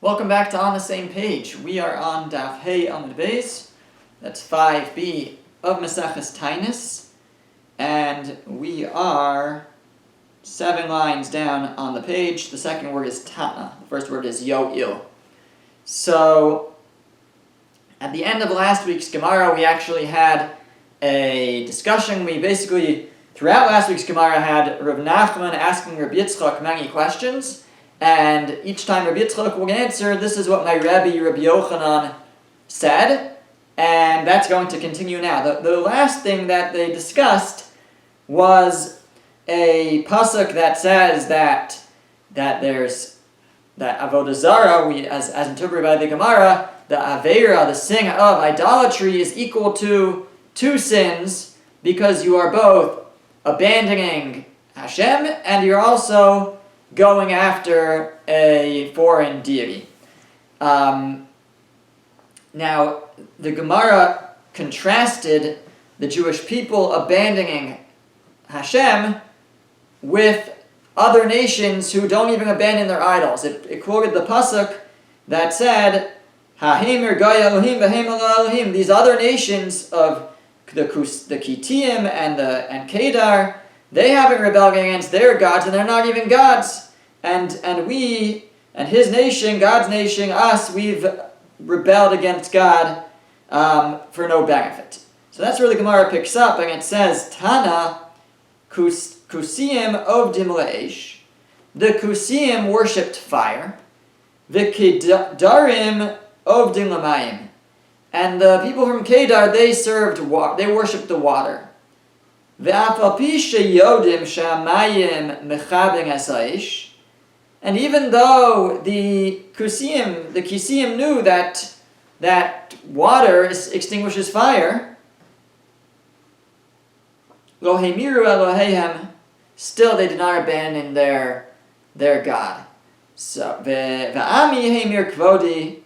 Welcome back to On the Same Page. We are on Daf Hey Amud Beis. That's 5b of Maseches Taanis. And we are 7 lines down on the page. The second word is Tana. The first word is Yo'il. So, at the end of last week's Gemara, we actually had a discussion. We basically, throughout last week's Gemara, had Rav Nachman asking Rabbi Yitzchak many questions. And each time Rabbi Yitzchak would answer, this is what my Rebbe, Rabbi Yochanan, said. And that's going to continue now. The last thing that they discussed was a pasuk that says that Avodah Zarah, as interpreted by the Gemara, the Aveira, the sin of idolatry, is equal to 2 sins because you are both abandoning Hashem and you're also going after a foreign deity. Now, the Gemara contrasted the Jewish people abandoning Hashem with other nations who don't even abandon their idols. It quoted the pasuk that said, "Hahemer Goy Elohim v'hem Elohim." These other nations of the Kittim and Kedar, they haven't rebelled against their gods, and they're not even gods. And we, and his nation, God's nation, us, we've rebelled against God for no benefit. So that's where the Gemara picks up, and it says, Tana Kusiim ovdim le'esh. The Kusiim worshipped fire. The Kedarim ovdim l'mayim. And the people from Kedar, they worshipped the water. Ve'afapi sheyodim shamayim mechabing esaish. And even though the Kisim knew that water extinguishes fire, lo hemiru Elohehem, still they did not abandon their God. So ve'ami hemir kvodi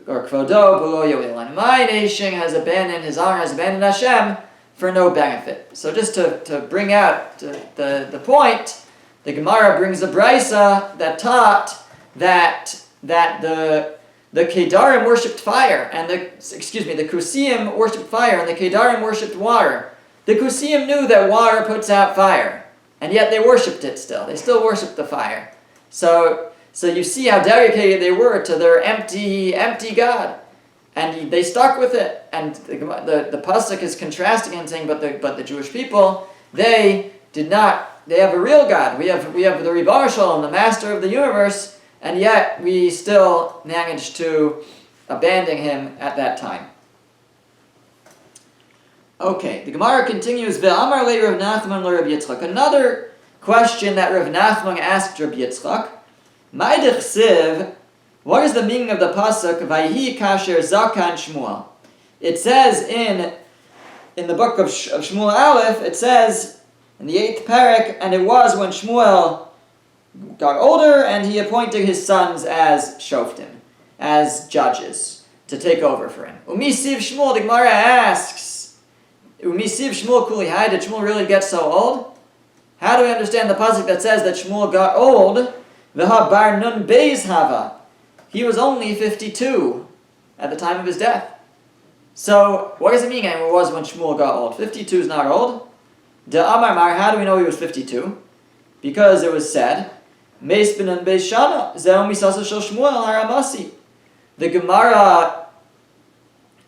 or kvodo below yoel. And my nation has abandoned his honor, has abandoned Hashem for no benefit. So just to bring out the point. The Gemara brings a brisa that taught that the Kedarim worshipped fire, and the Kusiim worshipped fire, and the Kedarim worshipped water. The Kusiim knew that water puts out fire, and yet they worshipped it still. They still worshipped the fire. So you see how dedicated they were to their empty God, and they stuck with it. And the pasuk is contrasting and saying, but the Jewish people, they did not. They have a real God. We have the Ribono Shel Olam, the Master of the universe, and yet we still managed to abandon him at that time. Okay, the Gemara continues. Ve'amar le Rav Nachman le Rabbi Yitzchak. Another question that Rav Nachman asked Rabbi Yitzchak. Mai d'chsiv, what is the meaning of the pasuk Vayhi kasher zakan Shmuel? It says in the book of Shmuel Aleph, it says in the 8th parak, and it was when Shmuel got older and he appointed his sons as shoftim, as judges, to take over for him. Umisiv Shmuel, the Gemara asks, Umisiv Shmuel kulihai, did Shmuel really get so old? How do we understand the pasuk that says that Shmuel got old? V'ha bar nun beis hava. He was only 52 at the time of his death. So, what does it mean it was when Shmuel got old? 52 is not old. De Amar Mar, how do we know he was 52? Because it was said, Meis b'nun beis shana, zeh misasa shel Shmuel haramasi. The Gemara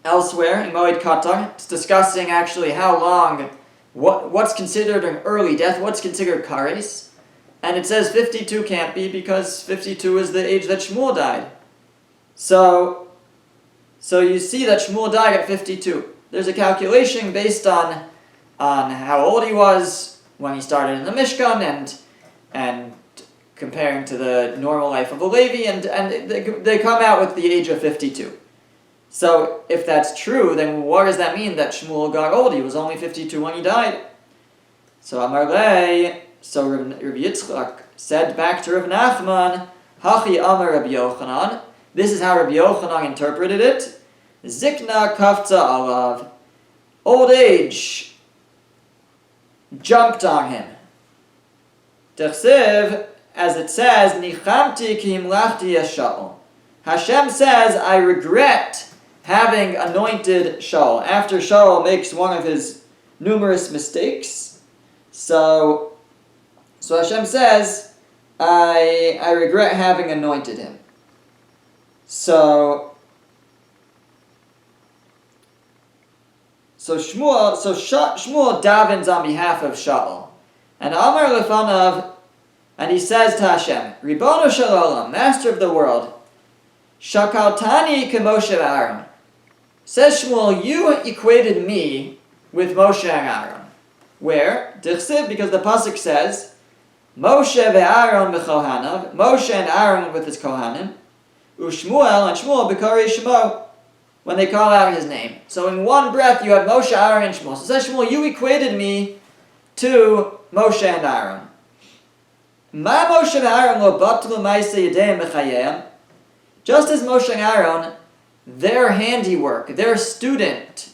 elsewhere in Moed Katan, it's discussing actually how long, what's considered an early death, what's considered kares, and it says 52 can't be because 52 is the age that Shmuel died. So you see that Shmuel died at 52. There's a calculation based on how old he was when he started in the Mishkan and comparing to the normal life of a Levi, and they come out with the age of 52. So if that's true, then what does that mean that Shmuel got old? He was only 52 when he died. So Amar Lei, so Rabbi Yitzchak said back to Rav Nachman, Hachi Amar Rabbi Yochanan. This is how Rabbi Yochanan interpreted it. Zikna kafza alav. Old age jumped on him. T'chsev, as it says, Nichamti ki himlachti yasha'ol. Hashem says, I regret having anointed Shaul. After Shaul makes one of his numerous mistakes, so Hashem says, I regret having anointed him. So Shmuel davens on behalf of Shaul. And Amar Lefanav, and he says to Hashem, Ribono shel olam, Master of the world, Shakaltani k'Moshe v'Aaron. Says Shmuel, you equated me with Moshe and Aaron. Where? Dichsiv, because the pasuk says, Moshe v'Aaron b'Kohanav, Moshe and Aaron with his Kohanim, Ushmuel and Shmuel b'Karei Shemo, when they call out his name. So in one breath you have Moshe, Aaron, and Shmuel. So says Shmuel, you equated me to Moshe and Aaron. Ma Moshe v'Aaron lo batlu ma'aseh yedeim b'chayeihem. Just as Moshe and Aaron, their handiwork, their student,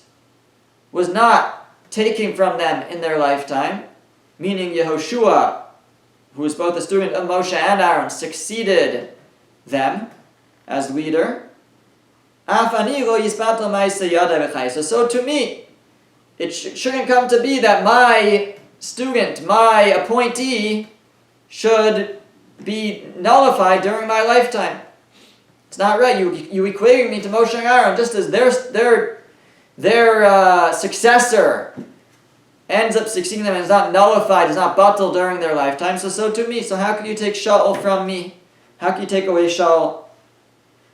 was not taken from them in their lifetime, meaning Yehoshua, who was both a student of Moshe and Aaron, succeeded them as leader. So to me, it shouldn't come to be that my student, my appointee, should be nullified during my lifetime. It's not right. You equating me to Moshe and Aaron just as their successor ends up succeeding them and is not nullified, is not batal during their lifetime. So to me. So how can you take Shaul from me? How can you take away Shaul?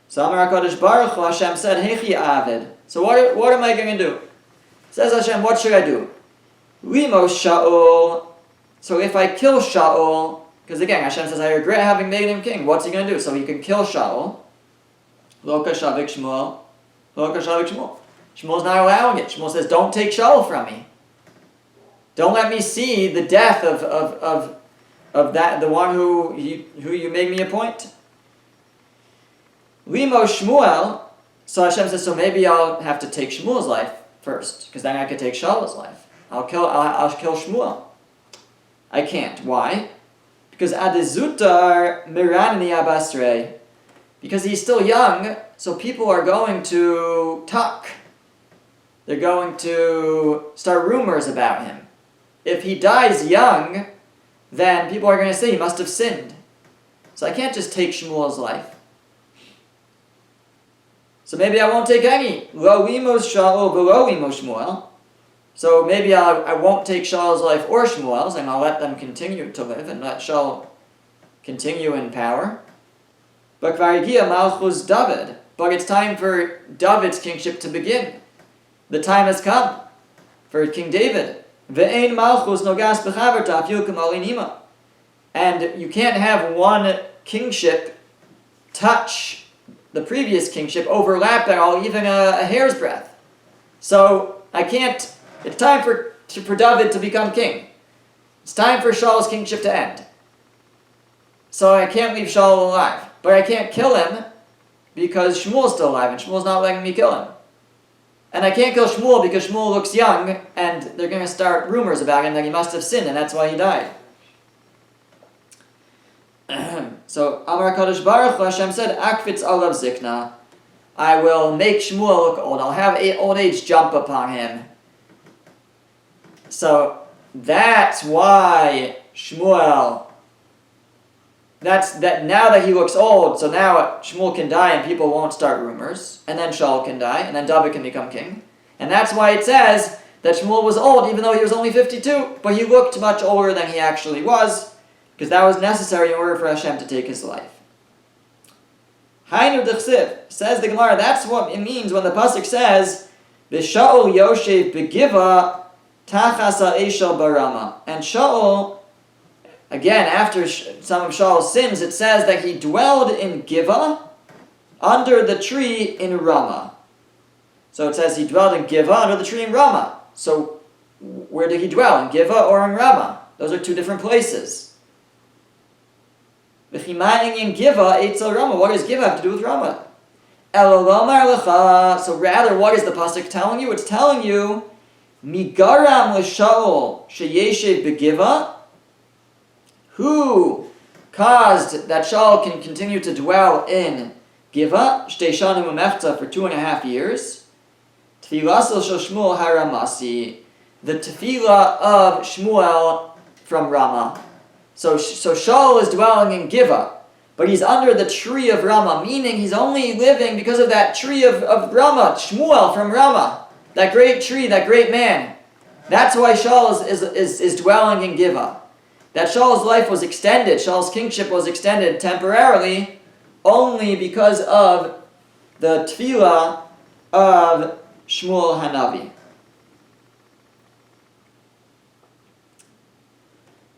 So Amar HaKadosh Baruch Hu, Hashem said, Hechi Avid. So what am I going to do? Says Hashem, what should I do? Limos Shaul. So if I kill Shaul, because again, Hashem says, I regret having made him king. What's he going to do? So he can kill Shaul. Lo kashavik Shmuel. Lo kashavik Shmuel. Shmuel's not allowing it. Shmuel says, don't take Shaul from me. Don't let me see the death of that, the one who you made me appoint. Limo Shmuel. So Hashem says, so maybe I'll have to take Shmuel's life first, because then I could take Shaul's life. I'll kill Shmuel. I can't. Why? Because Adezutar Miranini Abasrei. Because he's still young, so people are going to talk. They're going to start rumors about him. If he dies young, then people are going to say he must have sinned. So I can't just take Shmuel's life. So maybe I won't take any. Lo limos Shaul v'lo limos Shmuel. So maybe I won't take Shaul's life or Shmuel's, and I'll let them continue to live and let Shaul continue in power. But Varigia Malchus David. But it's time for David's kingship to begin. The time has come for King David. Ve'ein Malchus nogas b'chaverta afil k'malinima. And you can't have one kingship touch the previous kingship, overlap at all, even a hair's breadth. So I can't. It's time for David to become king. It's time for Shaul's kingship to end. So I can't leave Shaul alive. But I can't kill him because Shmuel's still alive and Shmuel's not letting me kill him. And I can't kill Shmuel because Shmuel looks young and they're going to start rumors about him that he must have sinned and that's why he died. So Amar HaKadosh Baruch Hu, Hashem said, Akfitz alav zikna. I will make Shmuel look old. I'll have old age jump upon him. So that's why Shmuel, that now that he looks old, so now Shmuel can die and people won't start rumors, and then Shaul can die, and then David can become king. And that's why it says that Shmuel was old, even though he was only 52, but he looked much older than he actually was, because that was necessary in order for Hashem to take his life. Hainu d'chsiv, says the Gemara, that's what it means when the pasuk says, V'Shaul Yoshev Begiva Tachas ha'eshel barama. And Shaul, again, after some of Shaul's sins, it says that he dwelled in Giva, under the tree in Ramah. So it says he dwelled in Giva, under the tree in Ramah. So where did he dwell, in Giva or in Ramah? Those are two different places. V'chimaying in Giva, Eitzel Ramah. What does Giva have to do with Ramah? Elolomar lecha. So rather, what is the pasuk telling you? It's telling you, Migaram l'Shaul sheyeshev begiva. Who caused that Shaul can continue to dwell in Giva, shtei shanim umechza, for 2.5 years. Tfilasel shel Shmuel haramasi, the tefillah of Shmuel from Ramah. So Shaul is dwelling in Giva, but he's under the tree of Ramah, meaning he's only living because of that tree of Ramah, Shmuel from Ramah, that great tree, that great man. That's why Shaul is dwelling in Giva. That Shaul's life was extended, Shaul's kingship was extended temporarily, only because of the tefillah of Shmuel Hanavi.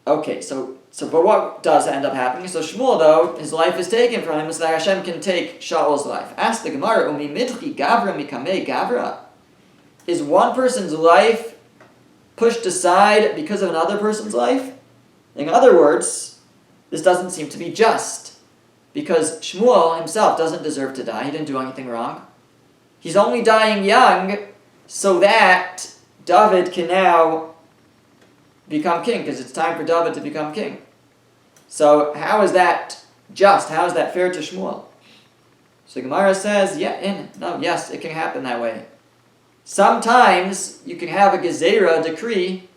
Okay, so but what does end up happening? So Shmuel, though, his life is taken from him, so that Hashem can take Shaul's life. Ask the Gemara, Umi midchi gavra mikamei gavra? Is one person's life pushed aside because of another person's life? In other words, this doesn't seem to be just. Because Shmuel himself doesn't deserve to die. He didn't do anything wrong. He's only dying young so that David can now become king, because it's time for David to become king. So how is that just? How is that fair to Shmuel? So the Gemara says, yes, it can happen that way. Sometimes you can have a gezerah, decree,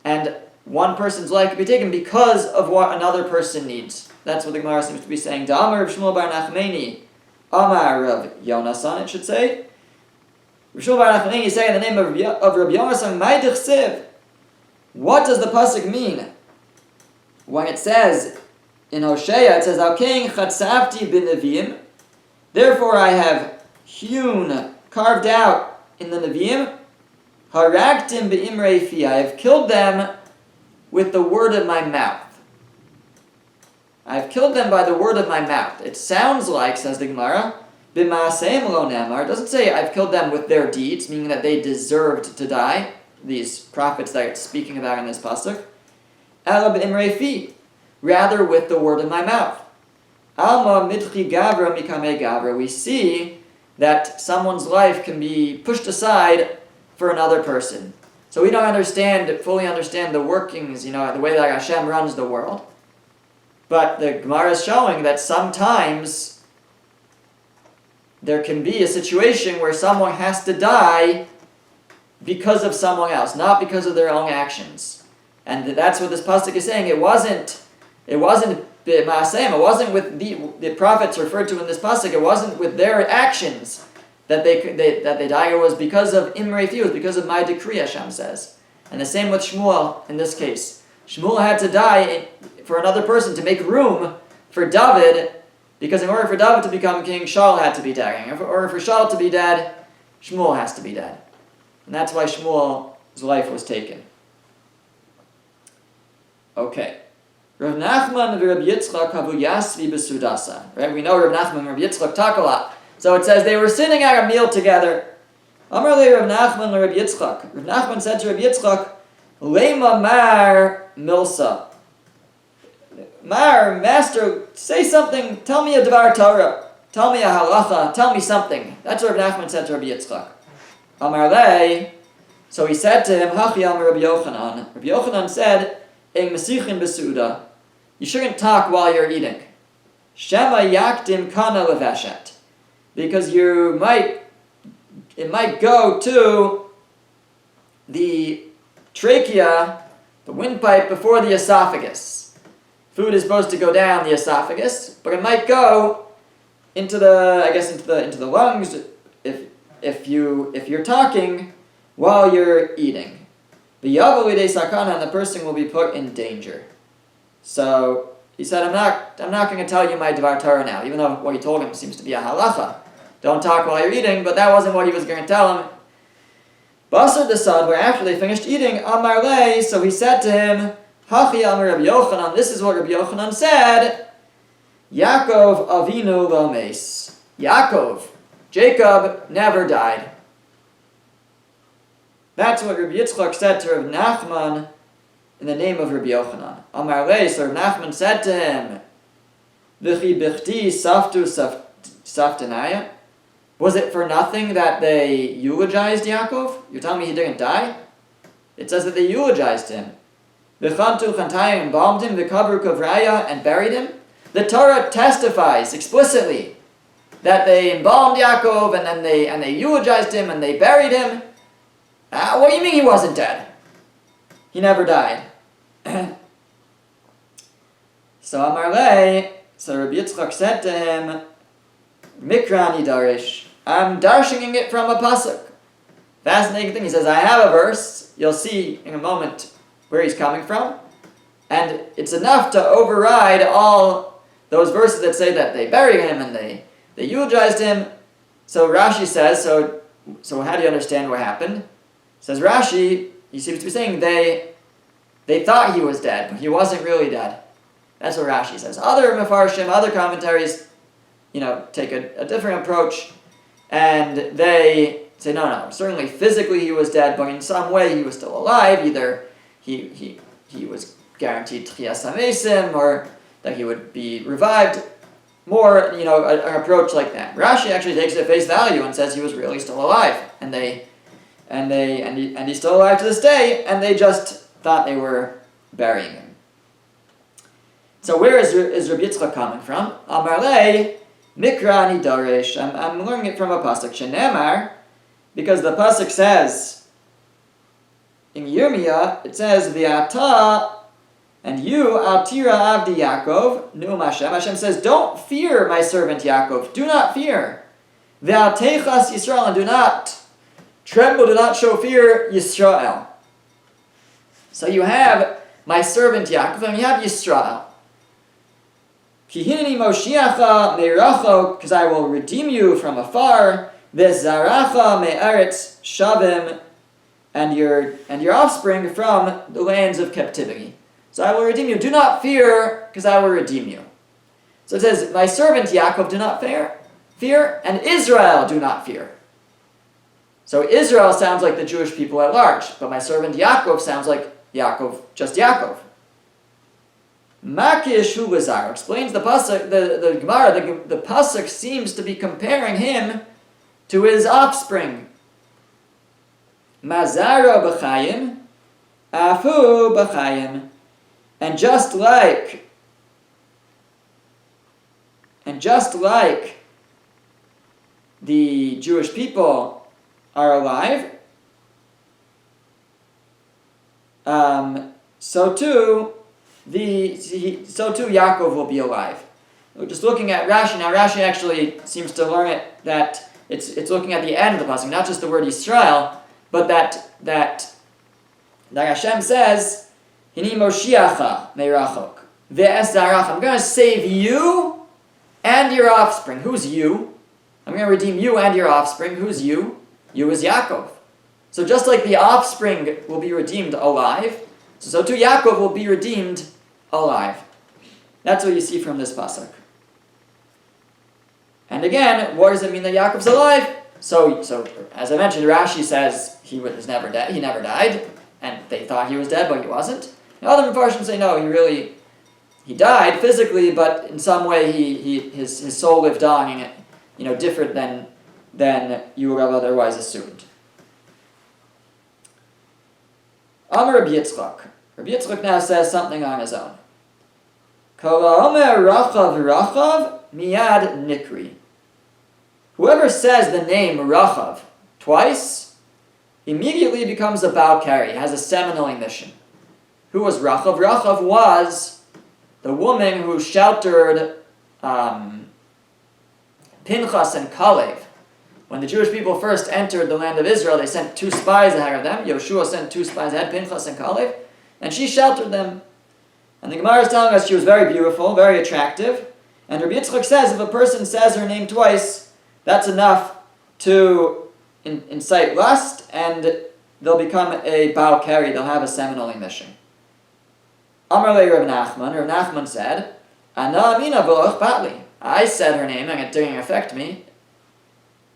and one person's life can be taken because of what another person needs. That's what the Gemara seems to be saying. Da'amar Rav Shmuel bar Nachmani, Amar Rav Yonasan, it should say. Rav Shmuel bar Nachmani is saying in the name of Rav Yonasan, Mai dichsiv. What does the pasuk mean? When it says in Hosea, it says, Al king chatzavti b'neviim, therefore I have hewn, carved out in the Neviim, haragtim be'imrei fi, I have killed them with the word of my mouth. I have killed them by the word of my mouth. It sounds like, says the Gemara, b'ma'aseim lo nemar. It doesn't say I've killed them with their deeds, meaning that they deserved to die, these prophets that it's speaking about in this pasuk. Ela b'imrei fi, rather with the word of my mouth. Alma midchi gavra mikamei gavra. We see that someone's life can be pushed aside for another person. So we don't fully understand the workings, the way that Hashem runs the world. But the Gemara is showing that sometimes there can be a situation where someone has to die because of someone else, not because of their own actions. And that's what this pasuk is saying. It wasn't b'ma'aseim. It wasn't with the prophets referred to in this pasuk. It wasn't with their actions that they died. It was because of imrei fi. It was because of my decree, Hashem says. And the same with Shmuel in this case. Shmuel had to die for another person to make room for David, because in order for David to become king, Shaul had to be dead. In order for Shaul to be dead, Shmuel has to be dead. And that's why Shmuel's life was taken. Okay. Rav Nachman and Rav Yitzchak havu yasvi b'sudasa. Right? We know Rav Nachman and Rav Yitzchak talk a lot. So it says they were sitting at a meal together. Amar le Rav Nachman le Rav Yitzchak. Rav Nachman said to Rav Yitzchak, Lema mar milsa. Mar, master, say something. Tell me a Dvar Torah. Tell me a halacha. Tell me something. That's what Rav Nachman said to Rabbi Yitzchak. Amar le. So he said to him, Hachi amar Rabbi Yochanan. Rabbi Yochanan said, Eng mesichin besuda. You shouldn't talk while you're eating. Shema yakdim kana leveshet. Because it might go to the trachea, the windpipe, before the esophagus. Food is supposed to go down the esophagus, but it might go into the lungs if you're talking while you're eating. The yavalide sakana, and the person will be put in danger. So he said, I'm not going to tell you my Dvar Torah now, even though what he told him seems to be a halacha. Don't talk while you're eating, but that wasn't what he was going to tell him. Basar Desad, where after they finished eating, Amar le, so he said to him, Hachi Amar Rabbi Yochanan, this is what Rabbi Yochanan said, Yaakov Avinu lo meis. Yaakov, Jacob, never died. That's what Rabbi Yitzchak said to Rabbi Nachman in the name of Rabbi Yochanan. Amar le, so Rabbi Nachman said to him, V'chi bichti saftu saftanaya. Was it for nothing that they eulogized Yaakov? You're telling me he didn't die? It says that they eulogized him. V'chantu chantayim, embalmed him, v'kabru kavraya, and buried him. The Torah testifies explicitly that they embalmed Yaakov and then they eulogized him and they buried him. What do you mean he wasn't dead? He never died. So Amar Le, so Rabbi Yitzchak said to him, Mikrani Darish, I'm darshing it from a pasuk. Fascinating thing, he says, I have a verse, you'll see in a moment where he's coming from, and it's enough to override all those verses that say that they buried him and they eulogized him. So Rashi says, so how do you understand what happened? Says Rashi, he seems to be saying they thought he was dead, but he wasn't really dead. That's what Rashi says. Other Mefarshim, other commentaries, take a different approach, and they say, no, certainly physically he was dead, but in some way he was still alive. Either he was guaranteed Tchias HaMesim, or that he would be revived. More, an approach like that. Rashi actually takes it at face value and says he was really still alive, and he's still alive to this day, and they just thought they were burying him. So where is Rabbi Yitzchak coming from? Amar Le, Mikra ani daresh. I'm learning it from a pasuk. Shenemar, because the pasuk says in Yirmiyah, it says V'ata, and you Altira Avdi Yaakov Nu'um Hashem. Hashem says, don't fear my servant Yaakov. Do not fear. V'atechas Yisrael, and do not tremble. Do not show fear Yisrael. So you have my servant Yaakov, and you have Yisrael. Ki hineni Moshiacha me'rachok, because I will redeem you from afar. V'zaracha me'aretz shavim, and your offspring from the lands of captivity. So I will redeem you. Do not fear, because I will redeem you. So it says, my servant Yaakov do not fear, and Israel do not fear. So Israel sounds like the Jewish people at large, but my servant Yaakov sounds like Yaakov, just Yaakov. Makish hu Lazar explains the pasuk, the Gemara, the pasuk seems to be comparing him to his offspring. Mazara b'chayim, afu b'chayim. And just like the Jewish people are alive, so too Yaakov will be alive. We're just looking at Rashi now. Rashi actually seems to learn it that it's looking at the end of the pasuk, not just the word Yisrael, but that Hashem says, Hini Moshiacha me'rachok ve'esarach. I'm going to save you and your offspring. Who's you? I'm going to redeem you and your offspring. Who's you? You is Yaakov. So just like the offspring will be redeemed alive, so too Yaakov will be redeemed alive. That's what you see from this pasuk. And again, what does it mean that Yaakov's alive? So as I mentioned, Rashi says he was never dead. He never died, and they thought he was dead, but he wasn't. And other Mepharshim say no, he died physically, but in some way his soul lived on, different than you would have otherwise assumed. Amar Rabbi Yitzchak. Rabbi Yitzchak now says something on his own. Kol ha'omer rachav rachav miyad nikri. Whoever says the name Rachav twice immediately becomes a bow carry, has a seminal emission. Who was Rachav? Rachav was the woman who sheltered Pinchas and Kalev. When the Jewish people first entered the land of Israel, they sent 2 spies ahead of them. Yoshua sent 2 spies ahead, Pinchas and Kalev, and she sheltered them. And the Gemara is telling us she was very beautiful, very attractive. And Rabbi Yitzchak says if a person says her name twice, that's enough to incite lust, and they'll become a bow carry, they'll have a seminal emission. Amar le Rav Nachman. Rav Nachman said, Ana amina v'lo achpat. I said her name and it didn't affect me.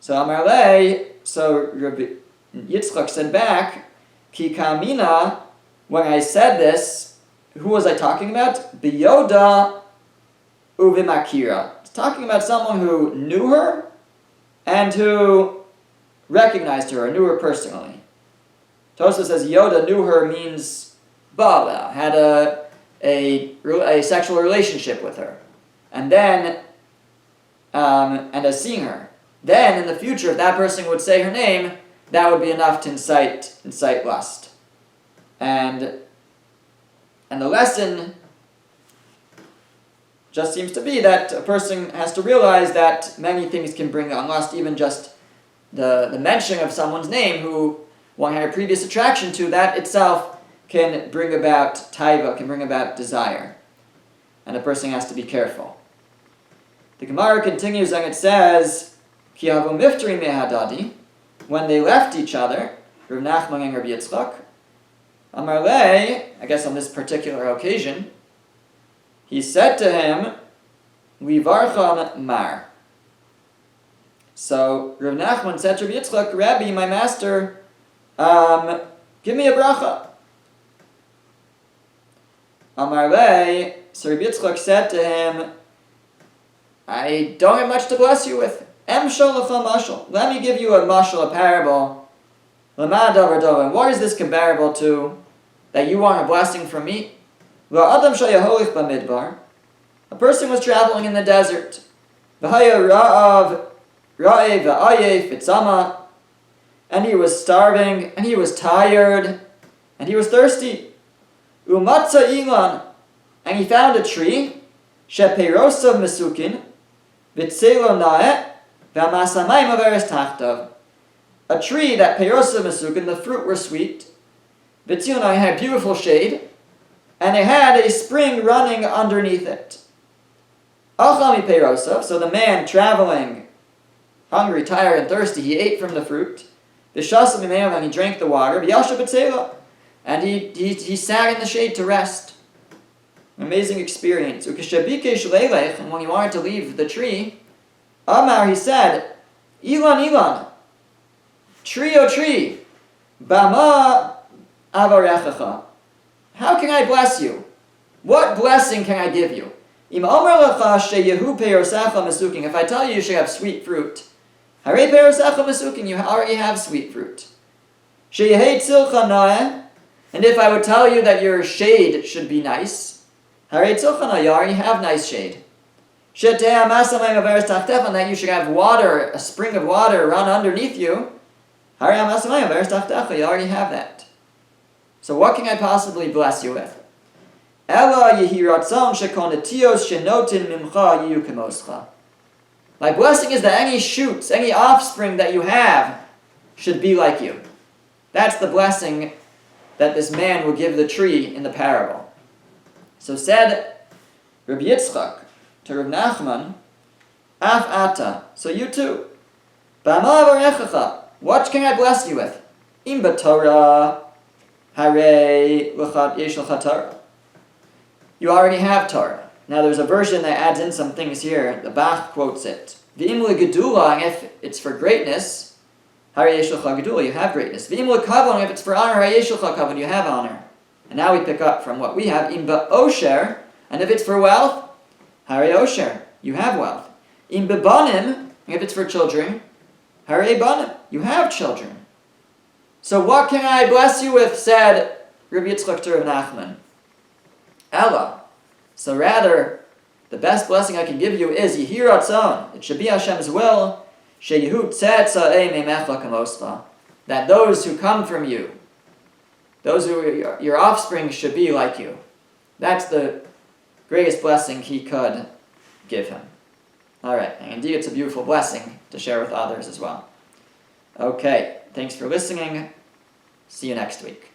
So Amar le, so Rabbi Yitzchak said back, Ki kamina, when I said this, who was I talking about? Biyoda uvimakira. It's talking about someone who knew her and who recognized her, knew her personally. Tosfos says Yoda knew her means Bala, had a sexual relationship with her. And then and as seeing her. Then, in the future, if that person would say her name, that would be enough to incite lust. And the lesson just seems to be that a person has to realize that many things can bring on lust, even just the mention of someone's name who one had a previous attraction to, that itself can bring about taiva, can bring about desire. And a person has to be careful. The Gemara continues and it says, Ki havu miftri mehadadi, when they left each other, Rav Nachman and Rabbi Yitzchak, Amar lei, I guess on this particular occasion, he said to him, Livarcham mar. So Rav Nachman said to Rabbi Yitzchak, Rabbi, my master, give me a bracha. Amar lei, so Rabbi Yitzchak said to him, I don't have much to bless you with. Emshol lecha mashal. Let me give you a mashal, a parable. Lama davar davar. What is this comparable to that you want a blessing from me? La'adam shayaholich b'midbar. A person was traveling in the desert. V'haya ra'av ra'ev v'ayef v'tzama. And he was starving, and he was tired, and he was thirsty. Umatza ilan. And he found a tree. Sheperosav mesukin. V'tzelo na'eh. V'amasamayim averes tachtav. A tree that perosav mesukin, the fruit were sweet. V'tzelo na'eh had beautiful shade. And it had a spring running underneath it. Achami perosav, so the man traveling, hungry, tired, and thirsty, he ate from the fruit. V'shasam imeim, and he drank the water. V'yashav b'tzela, and he sat in the shade to rest. Amazing experience. Ukeshabikesh leilech, and when he wanted to leave the tree, Amar, he said, Ilan, Ilan, tree, O tree, Bama avarechacha. How can I bless you? What blessing can I give you? If I tell you you should have sweet fruit, you already have sweet fruit. And if I would tell you that your shade should be nice, you already have nice shade. And that you should have water, a spring of water run underneath you, you already have that. So what can I possibly bless you with? My blessing is that any shoots, any offspring that you have should be like you. That's the blessing that this man will give the tree in the parable. So said Rabbi Yitzchak to Rav Nachman, Af ata, so you too. What can I bless you with? Im b'Torah. You already have Torah. Now there's a version that adds in some things here. The Bach quotes it. And if it's for greatness, you have greatness. If it's for honor, you have honor. And now we pick up from what we have. Osher, and if it's for wealth, osher, you have wealth. Banim, if it's for children, banim, you have children. So what can I bless you with, said Rabbi Yitzchak to Rav Nachman. Ella. So rather, the best blessing I can give you is Yehi Ratzon. It should be Hashem's will. Sheyehu tzetza'ei memecha kamoscha. That those who come from you, those who are your offspring, should be like you. That's the greatest blessing he could give him. Alright, and indeed it's a beautiful blessing to share with others as well. Okay, thanks for listening. See you next week.